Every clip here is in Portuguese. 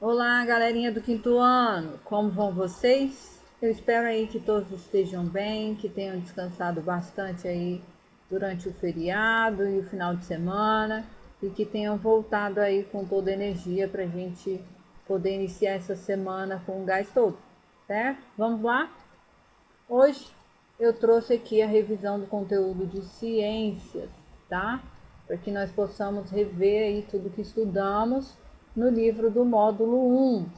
Olá, galerinha do quinto ano, como vão vocês? Eu espero aí que todos estejam bem, que tenham descansado bastante aí durante o feriado e o final de semana e que tenham voltado aí com toda a energia para a gente poder iniciar essa semana com o gás todo, certo? Vamos lá? Hoje eu trouxe aqui a revisão do conteúdo de ciências, tá? Para que nós possamos rever aí tudo que estudamos no livro do módulo 1,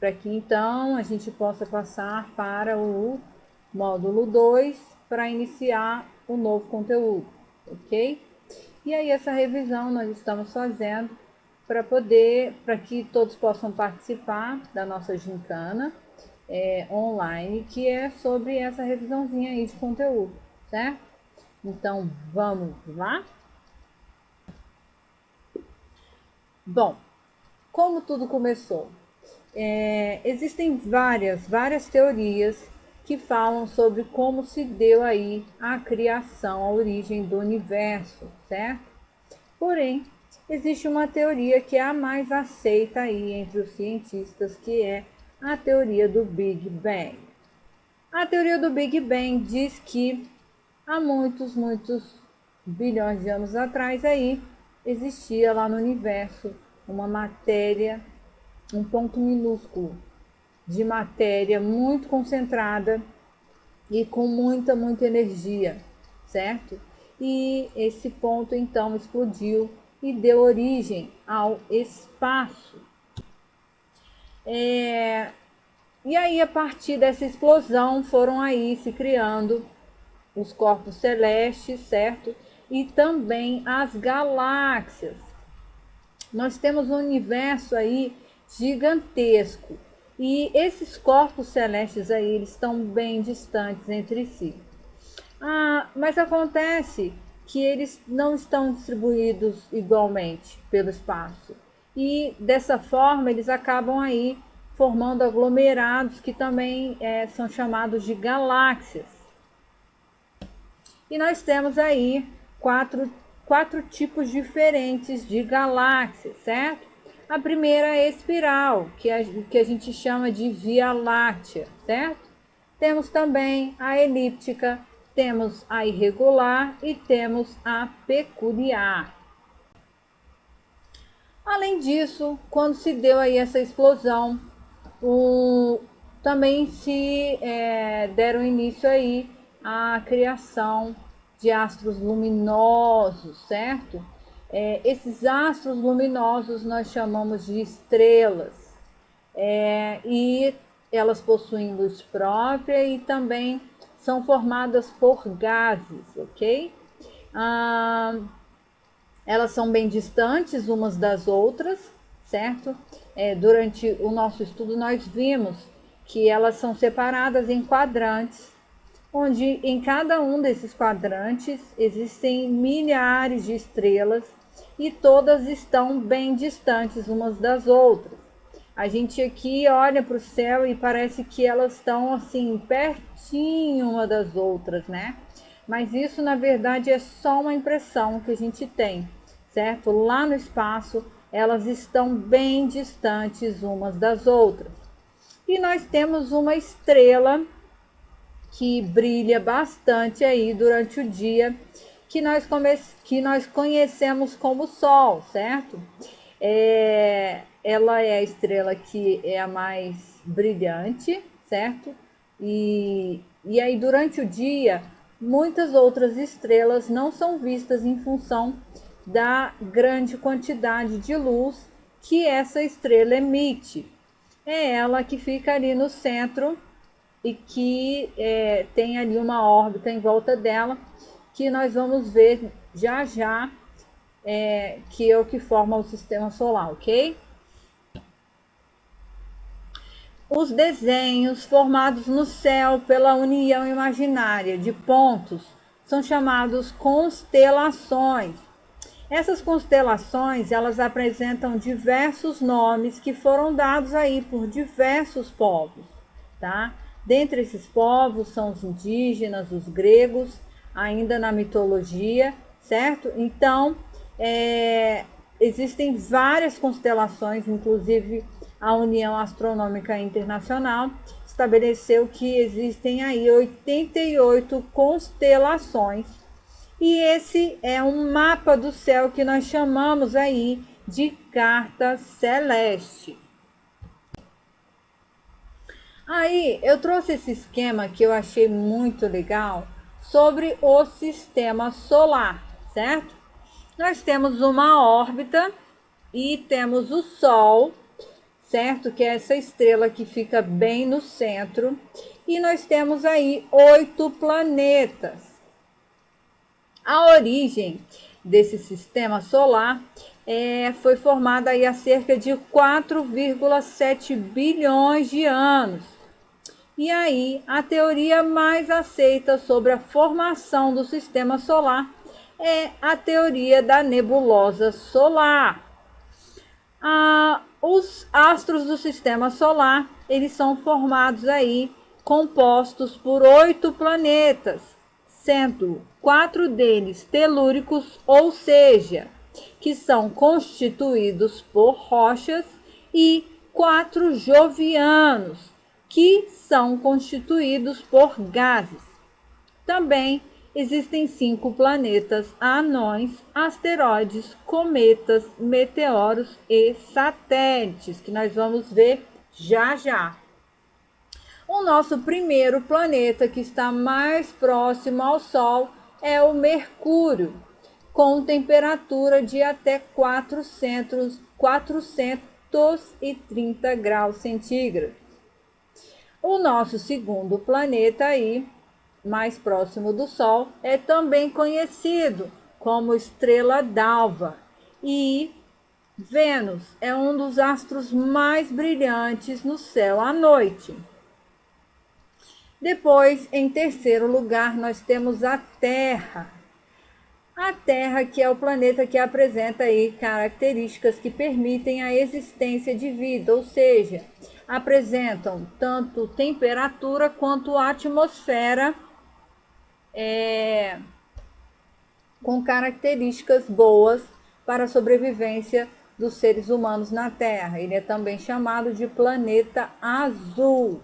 para que então a gente possa passar para o módulo 2 para iniciar o novo conteúdo, ok? E aí essa revisão nós estamos fazendo para que todos possam participar da nossa gincana online, que é sobre essa revisãozinha aí de conteúdo, certo? Então vamos lá? Bom, como tudo começou? Existem várias teorias que falam sobre como se deu aí a criação, a origem do universo, certo? Porém, existe uma teoria que é a mais aceita aí entre os cientistas, que é a teoria do Big Bang. A teoria do Big Bang diz que há muitos bilhões de anos atrás aí existia lá no universo uma matéria, um ponto minúsculo de matéria muito concentrada e com muita energia, certo? E esse ponto então explodiu e deu origem ao espaço. E aí, a partir dessa explosão, foram aí se criando os corpos celestes, certo? E também as galáxias. Nós temos um universo aí gigantesco. E esses corpos celestes aí, eles estão bem distantes entre si. Mas acontece que eles não estão distribuídos igualmente pelo espaço. E dessa forma eles acabam aí formando aglomerados que também são chamados de galáxias. E nós temos aí quatro tipos diferentes de galáxias, certo? A primeira é a espiral, que a gente chama de Via Láctea, certo? Temos também a elíptica, temos a irregular e temos a peculiar. Além disso, quando se deu aí essa explosão, também se deram início aí à criação de astros luminosos, certo? Esses astros luminosos nós chamamos de estrelas, e elas possuem luz própria e também são formadas por gases, ok? Elas são bem distantes umas das outras, certo? Durante o nosso estudo nós vimos que elas são separadas em quadrantes, onde em cada um desses quadrantes existem milhares de estrelas e todas estão bem distantes umas das outras. A gente aqui olha para o céu e parece que elas estão assim pertinho uma das outras, né? Mas isso na verdade é só uma impressão que a gente tem, certo? Lá no espaço elas estão bem distantes umas das outras. E nós temos uma estrela que brilha bastante aí durante o dia, que nós conhecemos como Sol, certo? Ela é a estrela que é a mais brilhante, certo? E aí durante o dia, muitas outras estrelas não são vistas em função da grande quantidade de luz que essa estrela emite. É ela que fica ali no centro e que tem ali uma órbita em volta dela, que nós vamos ver já já, que é o que forma o sistema solar, ok? Os desenhos formados no céu pela união imaginária de pontos são chamados constelações. Essas constelações, elas apresentam diversos nomes que foram dados aí por diversos povos, tá? Dentre esses povos são os indígenas, os gregos, ainda na mitologia, certo? Então, existem várias constelações, inclusive a União Astronômica Internacional estabeleceu que existem aí 88 constelações. E esse é um mapa do céu que nós chamamos aí de carta celeste. Aí eu trouxe esse esquema que eu achei muito legal sobre o sistema solar, certo? Nós temos uma órbita e temos o Sol, certo? Que é essa estrela que fica bem no centro. E nós temos aí 8 planetas. A origem desse sistema solar foi formada aí há cerca de 4,7 bilhões de anos. E aí, a teoria mais aceita sobre a formação do sistema solar é a teoria da nebulosa solar. Os astros do sistema solar, eles são formados aí, compostos por 8 planetas, sendo 4 deles telúricos, ou seja, que são constituídos por rochas, e 4 jovianos, que são constituídos por gases. Também existem 5 planetas anões, asteroides, cometas, meteoros e satélites, que nós vamos ver já já. O nosso primeiro planeta, que está mais próximo ao Sol, é o Mercúrio, com temperatura de até 430 graus centígrados. O nosso segundo planeta aí, mais próximo do Sol, é também conhecido como estrela d'alva, e Vênus é um dos astros mais brilhantes no céu à noite. Depois, em terceiro lugar, nós temos a Terra. A Terra, que é o planeta que apresenta aí características que permitem a existência de vida, ou seja, apresentam tanto temperatura quanto atmosfera com características boas para a sobrevivência dos seres humanos na Terra. Ele é também chamado de planeta azul.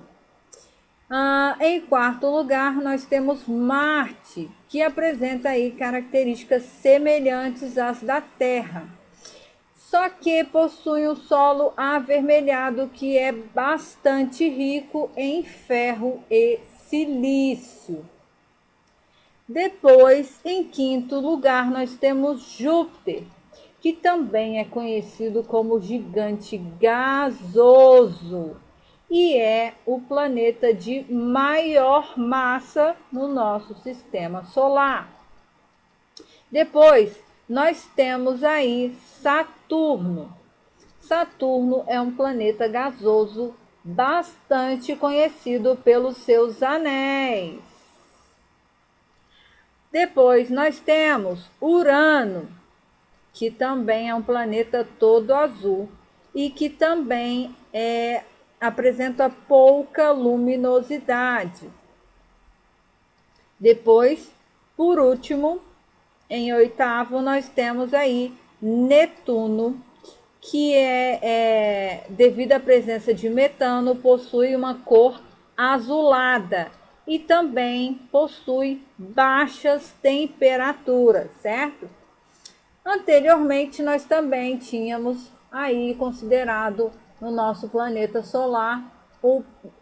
Em quarto lugar, nós temos Marte, que apresenta aí características semelhantes às da Terra, só que possui um solo avermelhado que é bastante rico em ferro e silício. Depois, em quinto lugar, nós temos Júpiter, que também é conhecido como gigante gasoso, e é o planeta de maior massa no nosso sistema solar. Depois, nós temos aí Saturno. Saturno é um planeta gasoso bastante conhecido pelos seus anéis. Depois, nós temos Urano, que também é um planeta todo azul e que também apresenta pouca luminosidade. Depois, por último, em oitavo, nós temos aí Netuno, que devido à presença de metano, possui uma cor azulada e também possui baixas temperaturas, certo? Anteriormente, nós também tínhamos aí considerado no nosso planeta solar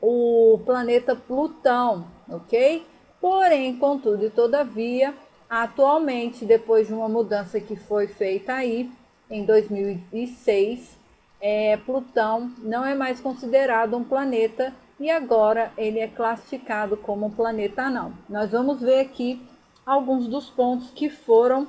o planeta Plutão, ok? Porém, contudo e todavia, atualmente, depois de uma mudança que foi feita aí em 2006, Plutão não é mais considerado um planeta e agora ele é classificado como um planeta anão. Nós vamos ver aqui alguns dos pontos que foram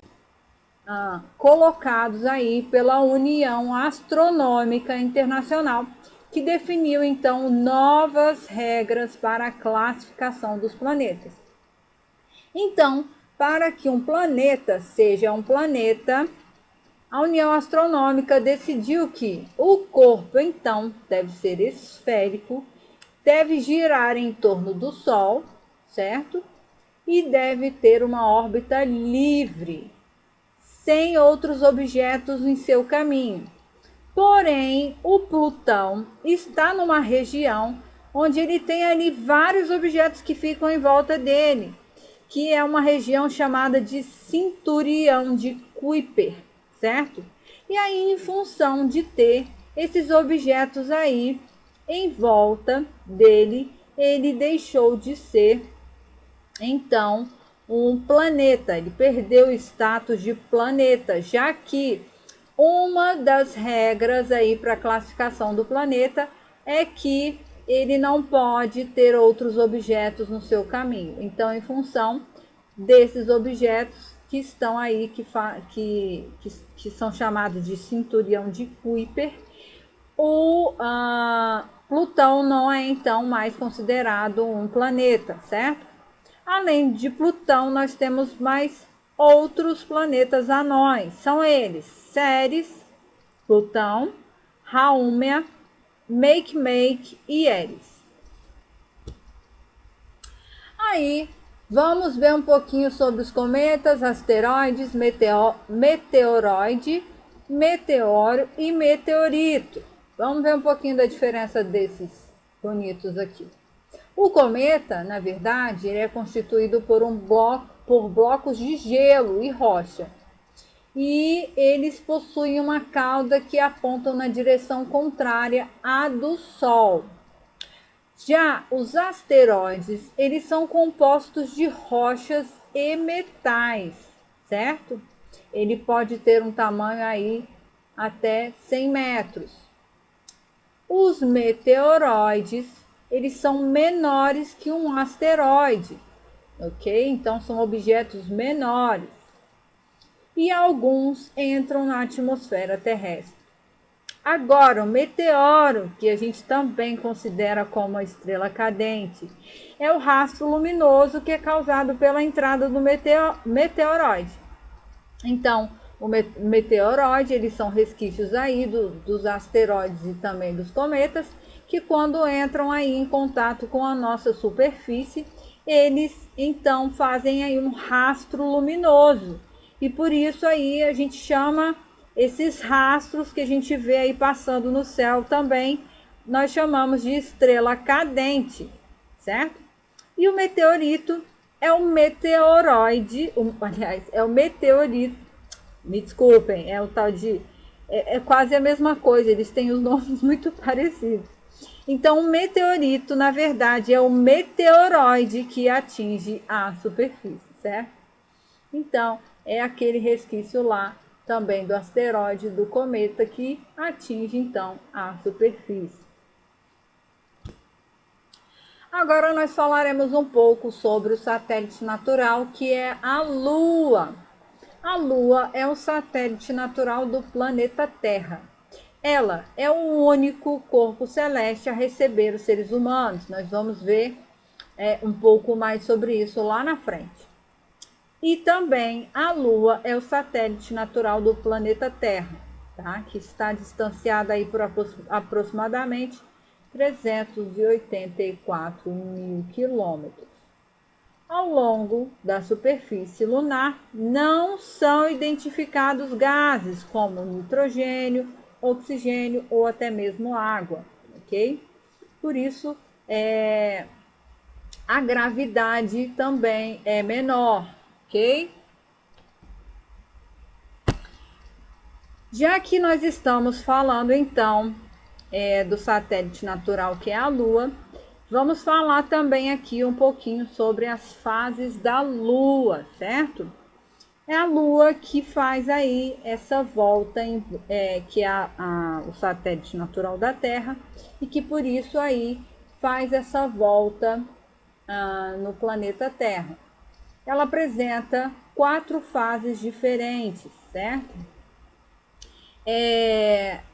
colocados aí pela União Astronômica Internacional, que definiu então novas regras para a classificação dos planetas. Então, para que um planeta seja um planeta, a União Astronômica decidiu que o corpo então deve ser esférico, deve girar em torno do Sol, certo? E deve ter uma órbita livre, sem outros objetos em seu caminho. Porém, o Plutão está numa região onde ele tem ali vários objetos que ficam em volta dele, que é uma região chamada de cinturão de Kuiper, certo? E aí, em função de ter esses objetos aí em volta dele, ele deixou de ser, então, um planeta. Ele perdeu o status de planeta, já que uma das regras aí para a classificação do planeta é que ele não pode ter outros objetos no seu caminho. Então, em função desses objetos que estão aí, que são chamados de cinturão de Kuiper, o Plutão não é então mais considerado um planeta, certo? Além de Plutão, nós temos mais outros planetas anões. São eles: Ceres, Plutão, Haumea, Makemake e Eris. Aí, vamos ver um pouquinho sobre os cometas, asteroides, meteoroide, meteoro e meteorito. Vamos ver um pouquinho da diferença desses bonitos aqui. O cometa, na verdade, ele é constituído por blocos de gelo e rocha. E eles possuem uma cauda que apontam na direção contrária à do Sol. Já os asteroides, eles são compostos de rochas e metais, certo? Ele pode ter um tamanho aí até 100 metros. Os meteoroides, eles são menores que um asteroide, ok? Então, são objetos menores. E alguns entram na atmosfera terrestre. Agora, o meteoro, que a gente também considera como uma estrela cadente, é o rastro luminoso que é causado pela entrada do meteoroide. Então, o meteoroide, eles são resquícios aí dos asteroides e também dos cometas, que quando entram aí em contato com a nossa superfície, eles então fazem aí um rastro luminoso. E por isso aí a gente chama esses rastros que a gente vê aí passando no céu também, nós chamamos de estrela cadente, certo? E o meteorito é o meteoroide, aliás, é o meteorito, me desculpem, é o tal de, é quase a mesma coisa, eles têm os nomes muito parecidos. Então, o meteorito, na verdade, é o meteoroide que atinge a superfície, certo? Então, é aquele resquício lá também do asteroide, do cometa, que atinge, então, a superfície. Agora, nós falaremos um pouco sobre o satélite natural, que é a Lua. A Lua é um satélite natural do planeta Terra. Ela é o único corpo celeste a receber os seres humanos. Nós vamos ver um pouco mais sobre isso lá na frente. E também a Lua é o satélite natural do planeta Terra, tá? Que está distanciada aí por aproximadamente 384 mil quilômetros. Ao longo da superfície lunar não são identificados gases como nitrogênio, oxigênio ou até mesmo água, ok? Por isso, a gravidade também é menor, ok? Já que nós estamos falando, então, do satélite natural que é a Lua, vamos falar também aqui um pouquinho sobre as fases da Lua, certo? É a Lua que faz aí essa volta, que é o satélite natural da Terra, e que por isso aí faz essa volta no planeta Terra. Ela apresenta 4 fases diferentes, certo?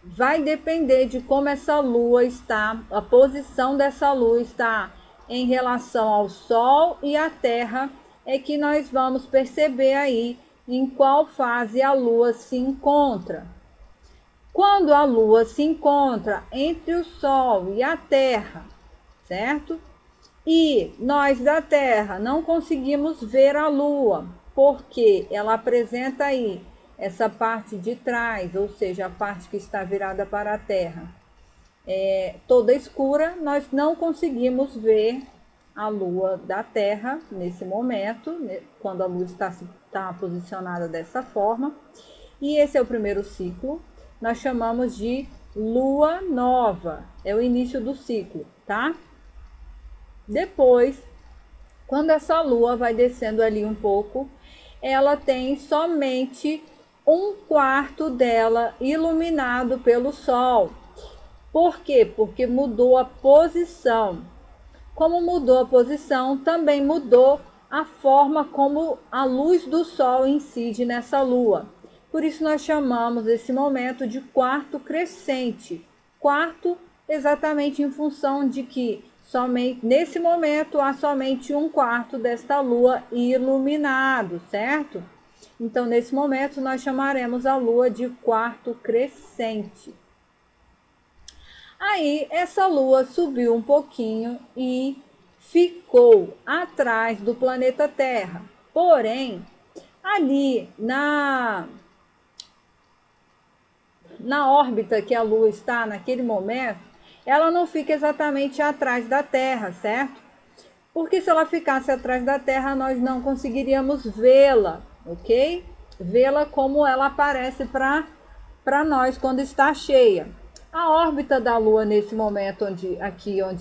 Vai depender de como essa Lua está, a posição dessa Lua está em relação ao Sol e à Terra, é que nós vamos perceber aí em qual fase a Lua se encontra. Quando a Lua se encontra entre o Sol e a Terra, certo? E nós da Terra não conseguimos ver a Lua, porque ela apresenta aí essa parte de trás, ou seja, a parte que está virada para a Terra, toda escura, nós não conseguimos ver a Lua da Terra nesse momento, né, quando a Lua está posicionada dessa forma. E esse é o primeiro ciclo, nós chamamos de Lua Nova, é o início do ciclo, tá? Depois, quando essa Lua vai descendo ali um pouco, ela tem somente um quarto dela iluminado pelo Sol. Por quê? Porque mudou a posição. Como mudou a posição, também mudou a forma como a luz do Sol incide nessa Lua. Por isso nós chamamos esse momento de quarto crescente. Quarto exatamente em função de que somente nesse momento há somente um quarto desta Lua iluminado, certo? Então, nesse momento, nós chamaremos a Lua de quarto crescente. Aí, essa Lua subiu um pouquinho e ficou atrás do planeta Terra. Porém, ali na órbita que a Lua está naquele momento, ela não fica exatamente atrás da Terra, certo? Porque se ela ficasse atrás da Terra, nós não conseguiríamos vê-la, ok? Vê-la como ela aparece para nós quando está cheia. A órbita da Lua nesse momento, onde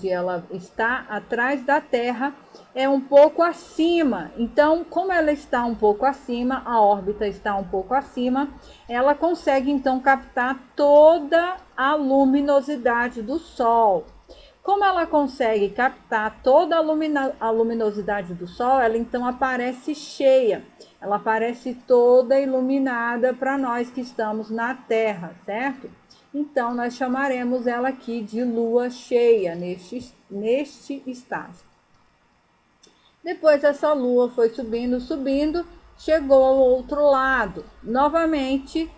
ela está atrás da Terra, é um pouco acima. Então, como ela está um pouco acima, a órbita está um pouco acima, ela consegue então captar toda a luminosidade do Sol. Como ela consegue captar toda a luminosidade do Sol, ela então aparece cheia. Ela aparece toda iluminada para nós que estamos na Terra, certo? Então, nós chamaremos ela aqui de lua cheia neste estágio. Depois, essa lua foi subindo, chegou ao outro lado. Novamente,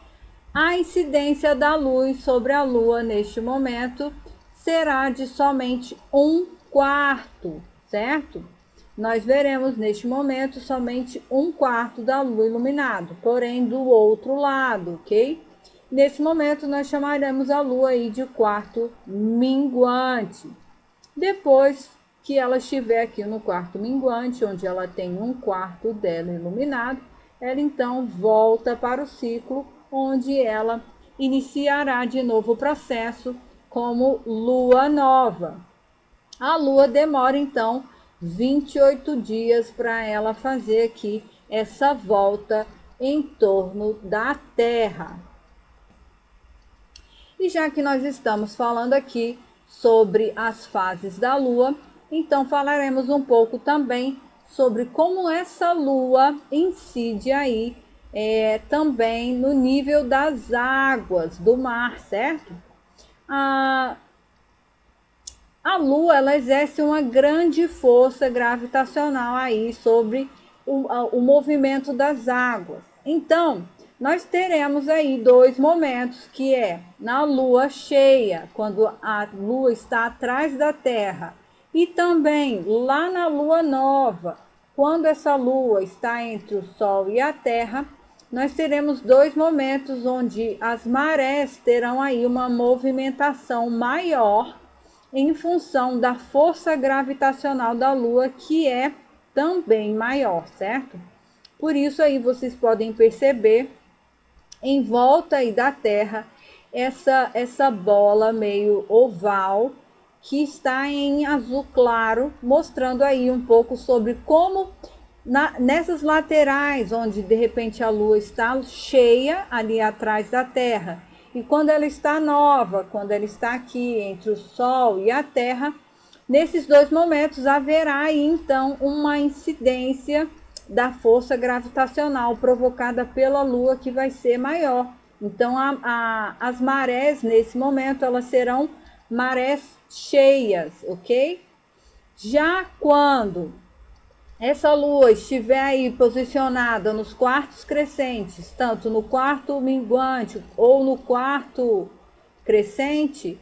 a incidência da luz sobre a lua neste momento será de somente um quarto, certo? Nós veremos neste momento somente um quarto da lua iluminado, porém do outro lado, ok? Nesse momento, nós chamaremos a Lua aí de quarto minguante. Depois que ela estiver aqui no quarto minguante, onde ela tem um quarto dela iluminado, ela então volta para o ciclo, onde ela iniciará de novo o processo como Lua Nova. A Lua demora então 28 dias para ela fazer aqui essa volta em torno da Terra. E já que nós estamos falando aqui sobre as fases da Lua, então falaremos um pouco também sobre como essa Lua incide aí também no nível das águas do mar, certo? A Lua, ela exerce uma grande força gravitacional aí sobre o movimento das águas. Então, nós teremos aí dois momentos, que é na lua cheia, quando a lua está atrás da Terra, e também lá na lua nova, quando essa lua está entre o Sol e a Terra. Nós teremos dois momentos onde as marés terão aí uma movimentação maior em função da força gravitacional da Lua, que é também maior, certo? Por isso aí vocês podem perceber em volta aí da Terra essa bola meio oval que está em azul claro, mostrando aí um pouco sobre como nessas laterais, onde de repente a Lua está cheia ali atrás da Terra, e quando ela está nova, quando ela está aqui entre o Sol e a Terra, nesses dois momentos haverá aí então uma incidência da força gravitacional provocada pela Lua, que vai ser maior. Então, as marés, nesse momento, elas serão marés cheias, ok? Já quando essa Lua estiver aí posicionada nos quartos crescentes, tanto no quarto minguante ou no quarto crescente,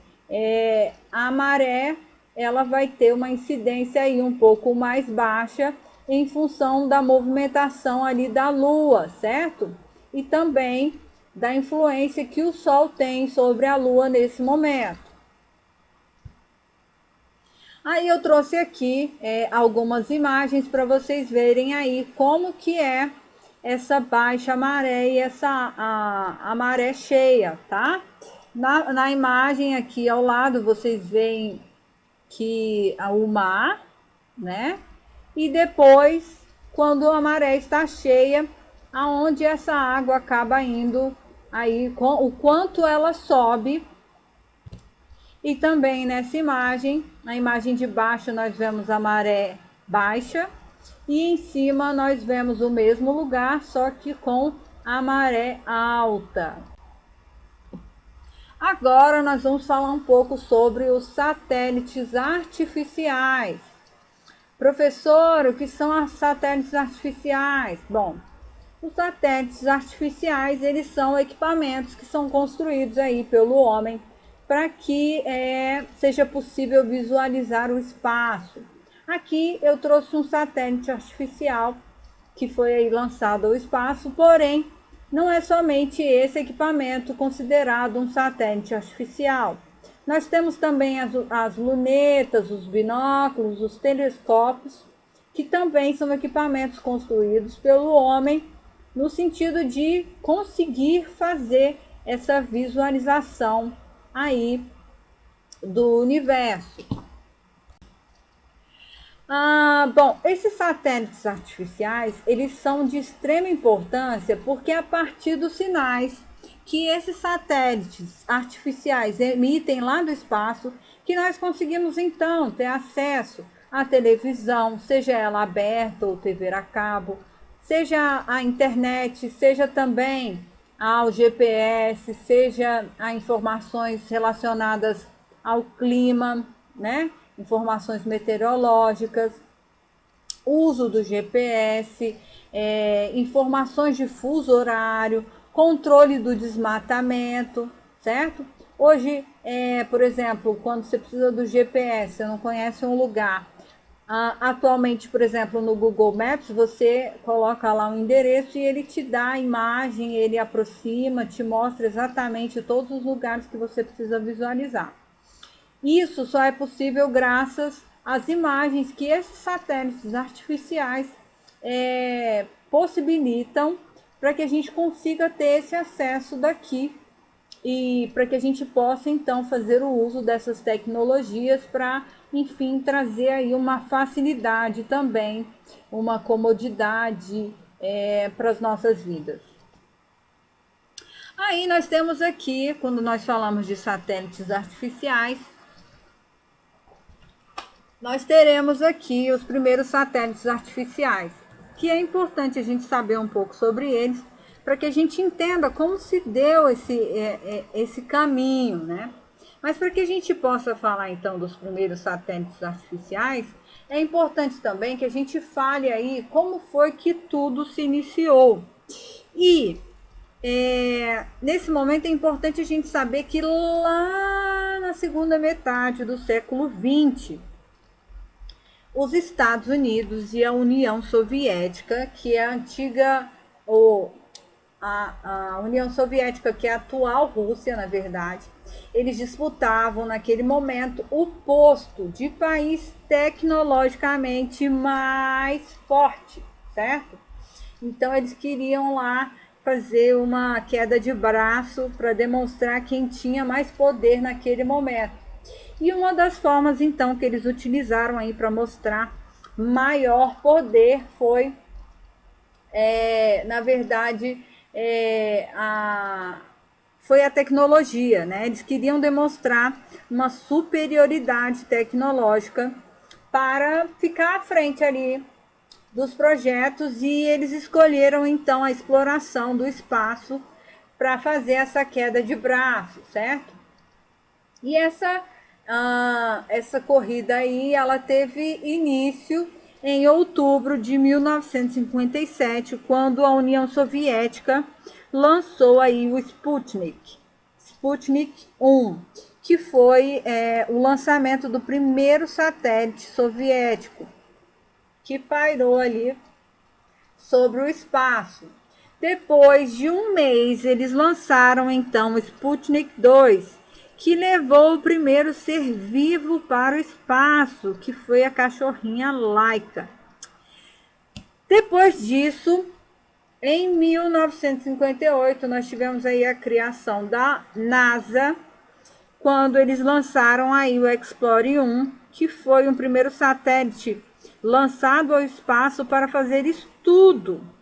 a maré ela vai ter uma incidência aí um pouco mais baixa, em função da movimentação ali da Lua, certo? e também da influência que o Sol tem sobre a Lua nesse momento. Aí eu trouxe aqui algumas imagens para vocês verem aí como que é essa baixa maré e a maré cheia, tá? Na imagem aqui ao lado vocês veem que o mar, né? E depois, quando a maré está cheia, aonde essa água acaba indo aí, o quanto ela sobe. E também nessa imagem, na imagem de baixo nós vemos a maré baixa e em cima nós vemos o mesmo lugar, só que com a maré alta. Agora nós vamos falar um pouco sobre os satélites artificiais. Professor, o que são os satélites artificiais? Bom, os satélites artificiais, eles são equipamentos que são construídos aí pelo homem para que seja possível visualizar o espaço. Aqui eu trouxe um satélite artificial que foi aí lançado ao espaço, porém, não é somente esse equipamento considerado um satélite artificial. Nós temos também as lunetas, os binóculos, os telescópios, que também são equipamentos construídos pelo homem no sentido de conseguir fazer essa visualização aí do universo. Bom, esses satélites artificiais, eles são de extrema importância porque a partir dos sinais que esses satélites artificiais emitem lá do espaço, que nós conseguimos então ter acesso à televisão, seja ela aberta ou TV a cabo, seja a internet, seja também ao GPS, seja a informações relacionadas ao clima, né? Informações meteorológicas, uso do GPS, informações de fuso horário, controle do desmatamento, certo? Hoje, por exemplo, quando você precisa do GPS, você não conhece um lugar. Atualmente, por exemplo, no Google Maps, você coloca lá um endereço e ele te dá a imagem, ele aproxima, te mostra exatamente todos os lugares que você precisa visualizar. Isso só é possível graças às imagens que esses satélites artificiais possibilitam para que a gente consiga ter esse acesso daqui e para que a gente possa então fazer o uso dessas tecnologias para, enfim, trazer aí uma facilidade também, uma comodidade para as nossas vidas. Aí nós temos aqui, quando nós falamos de satélites artificiais, nós teremos aqui os primeiros satélites artificiais, que é importante a gente saber um pouco sobre eles, para que a gente entenda como se deu esse caminho, né? Mas para que a gente possa falar então dos primeiros satélites artificiais, é importante também que a gente fale aí como foi que tudo se iniciou. E nesse momento é importante a gente saber que lá na segunda metade do século XX, os Estados Unidos e a União Soviética, que é a antiga, a União Soviética, que é a atual Rússia, na verdade, eles disputavam naquele momento o posto de país tecnologicamente mais forte, certo? Então eles queriam lá fazer uma queda de braço para demonstrar quem tinha mais poder naquele momento. E uma das formas, então, que eles utilizaram aí para mostrar maior poder foi, na verdade, foi a tecnologia, né? Eles queriam demonstrar uma superioridade tecnológica para ficar à frente ali dos projetos e eles escolheram, então, a exploração do espaço para fazer essa queda de braço, certo? E essa corrida aí, ela teve início em outubro de 1957, quando a União Soviética lançou aí o Sputnik 1, que foi o lançamento do primeiro satélite soviético, que pairou ali sobre o espaço. Depois de um mês, eles lançaram então o Sputnik 2, que levou o primeiro ser vivo para o espaço, que foi a cachorrinha Laika. Depois disso, em 1958, nós tivemos aí a criação da NASA, quando eles lançaram aí o Explorer 1, que foi um primeiro satélite lançado ao espaço para fazer estudo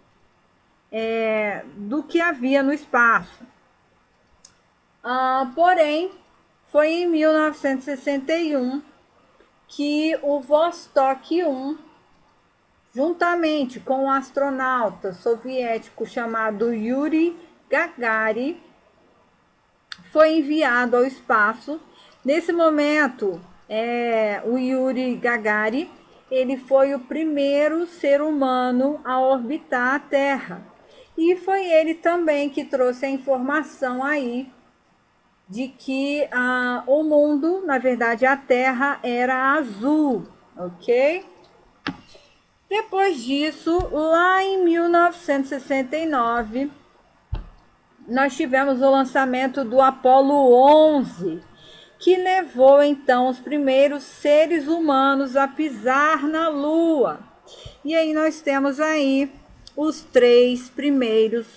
do que havia no espaço. Porém, foi em 1961 que o Vostok 1, juntamente com um astronauta soviético chamado Yuri Gagarin, foi enviado ao espaço. Nesse momento, o Yuri Gagarin, ele foi o primeiro ser humano a orbitar a Terra. E foi ele também que trouxe a informação aí de que o mundo, na verdade a Terra, era azul, ok? Depois disso, lá em 1969, nós tivemos o lançamento do Apollo 11, que levou então os primeiros seres humanos a pisar na Lua. E aí nós temos aí os 3 primeiros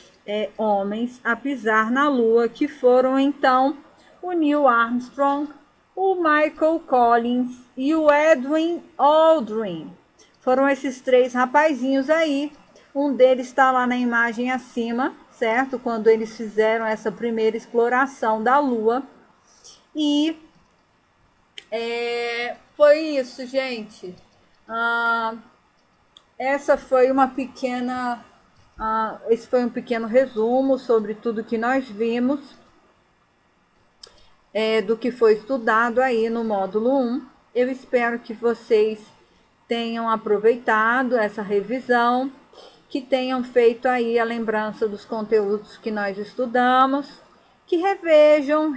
homens a pisar na Lua, que foram então o Neil Armstrong, o Michael Collins e o Edwin Aldrin. Foram esses 3 rapazinhos aí. Um deles está lá na imagem acima, certo? Quando eles fizeram essa primeira exploração da Lua. E foi isso, gente. Esse foi um pequeno resumo sobre tudo que nós vimos, do que foi estudado aí no módulo 1. Eu espero que vocês tenham aproveitado essa revisão, que tenham feito aí a lembrança dos conteúdos que nós estudamos, que revejam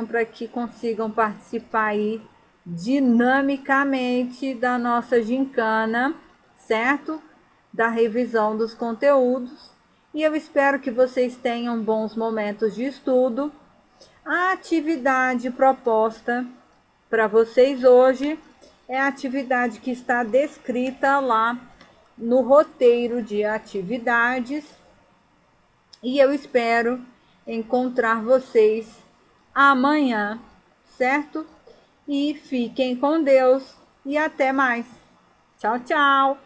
para que consigam participar aí dinamicamente da nossa gincana, certo? Da revisão dos conteúdos. E eu espero que vocês tenham bons momentos de estudo. A atividade proposta para vocês hoje é a atividade que está descrita lá no roteiro de atividades. E eu espero encontrar vocês amanhã, certo? E fiquem com Deus e até mais. Tchau, tchau!